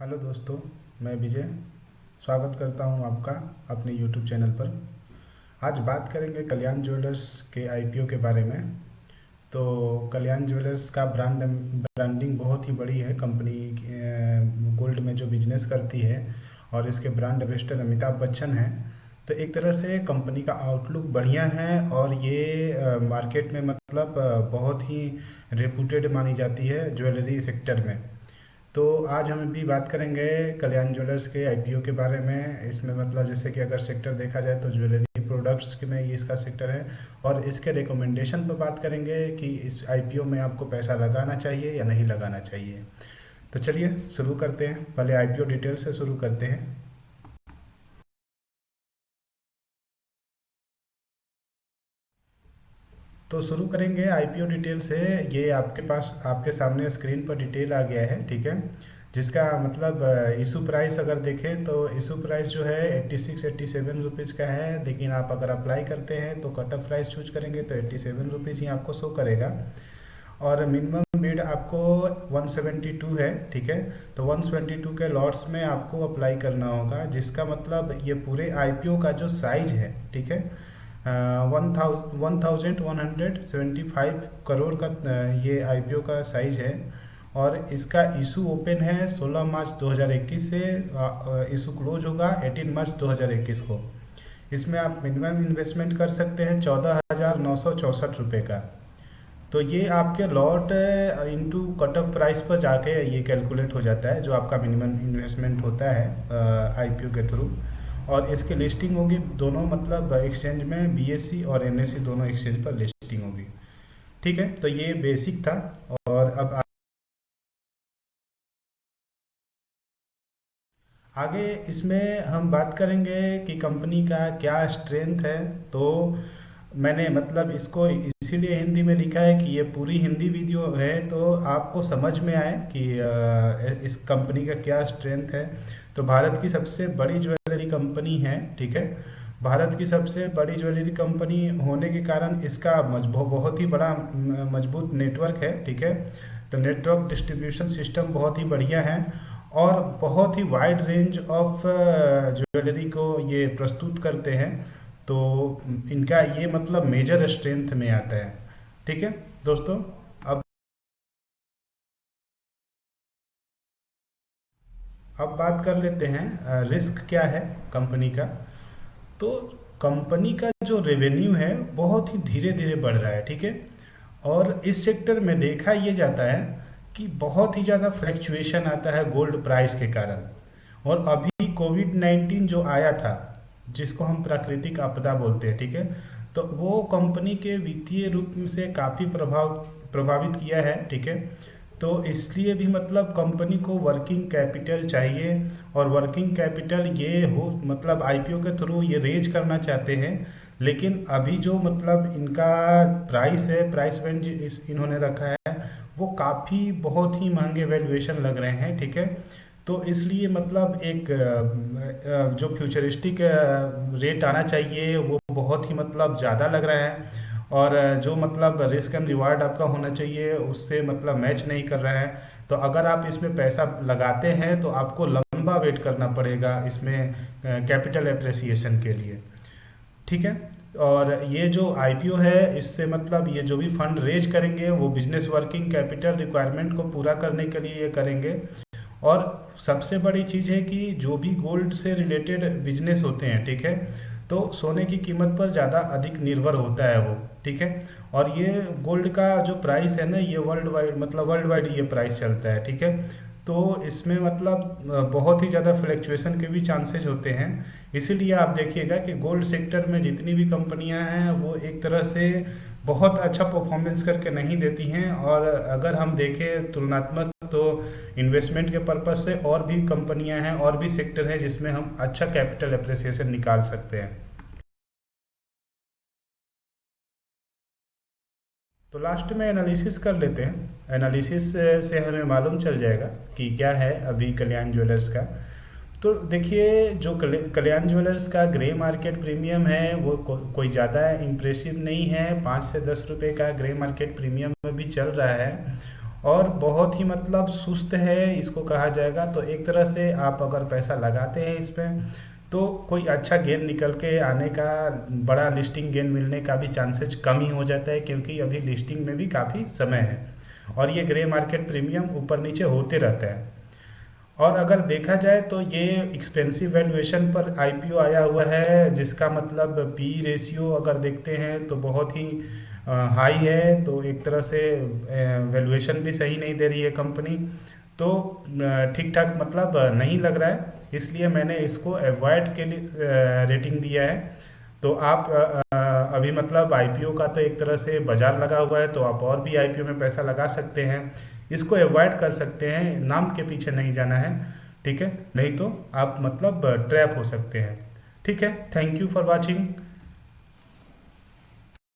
Hello दोस्तों, मैं विजय स्वागत करता हूं आपका अपने यूट्यूब चैनल पर। आज बात करेंगे कल्याण ज्वेलर्स के आईपीओ के बारे में। तो कल्याण ज्वेलर्स का ब्रांडिंग बहुत ही बड़ी है। कंपनी गोल्ड में जो बिजनेस करती है और इसके ब्रांड एम्बेसडर अमिताभ बच्चन हैं। तो एक तरह से कंपनी का आउटलुक बढ़िया है और ये मार्केट में मतलब बहुत ही रेपुटेड मानी जाती है ज्वेलरी सेक्टर में। तो आज हम भी बात करेंगे कल्याण ज्वेलर्स के आईपीओ के बारे में। इसमें मतलब जैसे कि अगर सेक्टर देखा जाए तो ज्वेलरी प्रोडक्ट्स के में ये इसका सेक्टर है। और इसके रिकमेंडेशन पर बात करेंगे कि इस आईपीओ में आपको पैसा लगाना चाहिए या नहीं लगाना चाहिए। तो चलिए शुरू करते हैं। पहले आईपीओ डिटेल से शुरू करते हैं। तो शुरू करेंगे आईपीओ डिटेल से। ये आपके पास आपके सामने स्क्रीन पर डिटेल आ गया है, ठीक है। जिसका मतलब इशू प्राइस अगर देखें तो इशू प्राइस जो है 86-87 रुपीज़ का है। लेकिन आप अगर अप्लाई करते हैं तो कट ऑफ प्राइस चूज करेंगे तो 87 रुपीज़ ही आपको शो करेगा। और मिनिमम बिड आपको 172 है, ठीक है। तो 172 के लॉट्स में आपको अप्लाई करना होगा, जिसका मतलब ये पूरे आईपीओ का जो साइज है, ठीक है, 1175 करोड़ का ये आईपीओ का साइज है। और इसका इशू ओपन है 16 मार्च 2021 से, इशू क्लोज होगा 18 मार्च 2021 को। इसमें आप मिनिमम इन्वेस्टमेंट कर सकते हैं 14,964 रुपये का। तो ये आपके lot into cut off price पर जाके ये कैलकुलेट हो जाता है, जो आपका मिनिमम इन्वेस्टमेंट होता है आईपीओ के थ्रू। और इसकी लिस्टिंग होगी दोनों मतलब एक्सचेंज में, बीएससी और एनएससी दोनों एक्सचेंज पर लिस्टिंग होगी, ठीक है। तो ये बेसिक था। और अब आगे इसमें हम बात करेंगे कि कंपनी का क्या स्ट्रेंथ है। तो मैंने मतलब इसको इसीलिए हिंदी में लिखा है कि ये पूरी हिंदी वीडियो है तो आपको समझ में आए कि इस कंपनी का क्या स्ट्रेंथ है। तो भारत की सबसे बड़ी ज्वेलरी कंपनी है, ठीक है। भारत की सबसे बड़ी ज्वेलरी कंपनी होने के कारण इसका बहुत ही बड़ा मजबूत नेटवर्क है, ठीक है। तो नेटवर्क डिस्ट्रीब्यूशन सिस्टम बहुत ही बढ़िया है और बहुत ही वाइड रेंज ऑफ ज्वेलरी को ये प्रस्तुत करते हैं। तो इनका ये मतलब मेजर स्ट्रेंथ में आता है, ठीक है दोस्तों। अब अब बात कर लेते हैं रिस्क क्या है कंपनी का। तो कंपनी का जो रेवेन्यू है बहुत ही धीरे धीरे बढ़ रहा है, ठीक है। और इस सेक्टर में देखा ये जाता है कि बहुत ही ज़्यादा फ्लैक्चुएशन आता है गोल्ड प्राइस के कारण। और अभी कोविड 19 जो आया था, जिसको हम प्राकृतिक आपदा बोलते हैं, ठीक है। तो वो कंपनी के वित्तीय रूप से काफ़ी प्रभावित किया है, ठीक है। तो इसलिए भी मतलब कंपनी को वर्किंग कैपिटल चाहिए। और वर्किंग कैपिटल ये हो मतलब आईपीओ के थ्रू ये रेज करना चाहते हैं। लेकिन अभी जो मतलब इनका प्राइस है, प्राइस बैंड इस इन्होंने रखा है, वो काफ़ी बहुत ही महंगे वैल्यूएशन लग रहे हैं, ठीक है। तो इसलिए मतलब एक जो फ्यूचरिस्टिक रेट आना चाहिए वो बहुत ही मतलब ज़्यादा लग रहा है। और जो मतलब रिस्क एंड रिवार्ड आपका होना चाहिए उससे मतलब मैच नहीं कर रहा है। तो अगर आप इसमें पैसा लगाते हैं तो आपको लंबा वेट करना पड़ेगा इसमें कैपिटल एप्रिसिएशन के लिए, ठीक है। और ये जो आईपीओ है इससे मतलब ये जो भी फंड रेज करेंगे वो बिजनेस वर्किंग कैपिटल रिक्वायरमेंट को पूरा करने के लिए ये करेंगे। और सबसे बड़ी चीज़ है कि जो भी गोल्ड से रिलेटेड बिजनेस होते हैं, ठीक है, तो सोने की कीमत पर ज़्यादा अधिक निर्भर होता है वो, ठीक है। और ये गोल्ड का जो प्राइस है ना, ये वर्ल्ड वाइड ये प्राइस चलता है, ठीक है। तो इसमें मतलब बहुत ही ज़्यादा फ्लैक्चुएशन के भी चांसेस होते हैं। इसीलिए आप देखिएगा कि गोल्ड सेक्टर में जितनी भी कंपनियां हैं वो एक तरह से बहुत अच्छा परफॉर्मेंस करके नहीं देती हैं। और अगर हम देखें तुलनात्मक तो इन्वेस्टमेंट के पर्पज से और भी कंपनियां हैं और भी सेक्टर हैं जिसमें हम अच्छा कैपिटल एप्रिसिएशन निकाल सकते हैं। तो लास्ट में एनालिसिस कर लेते हैं। एनालिसिस से हमें मालूम चल जाएगा कि क्या है अभी कल्याण ज्वेलर्स का। तो देखिए जो कल्याण ज्वेलर्स का ग्रे मार्केट प्रीमियम है वो कोई ज़्यादा इम्प्रेसिव नहीं है। 5 से 10 रुपए का ग्रे मार्केट प्रीमियम में भी चल रहा है। और बहुत ही मतलब सुस्त है इसको कहा जाएगा। तो एक तरह से आप अगर पैसा लगाते हैं इस पे तो कोई अच्छा गेन निकल के आने का, बड़ा लिस्टिंग गेन मिलने का भी चांसेस कम ही हो जाता है, क्योंकि अभी लिस्टिंग में भी काफ़ी समय है और ये ग्रे मार्केट प्रीमियम ऊपर नीचे होते रहता है। और अगर देखा जाए तो ये एक्सपेंसिव वैल्यूएशन पर आईपीओ आया हुआ है, जिसका मतलब पी रेशियो अगर देखते हैं तो बहुत ही हाई है। तो एक तरह से वैल्यूएशन भी सही नहीं दे रही है कंपनी। तो ठीक ठाक मतलब नहीं लग रहा है, इसलिए मैंने इसको अवॉइड के लिए रेटिंग दिया है। तो आप अभी मतलब आईपीओ का तो एक तरह से बाजार लगा हुआ है, तो आप और भी आईपीओ में पैसा लगा सकते हैं, इसको अवॉइड कर सकते हैं, नाम के पीछे नहीं जाना है। ठीक है, नहीं तो आप मतलब ट्रैप हो सकते हैं। ठीक है, थैंक यू फॉर वॉचिंग।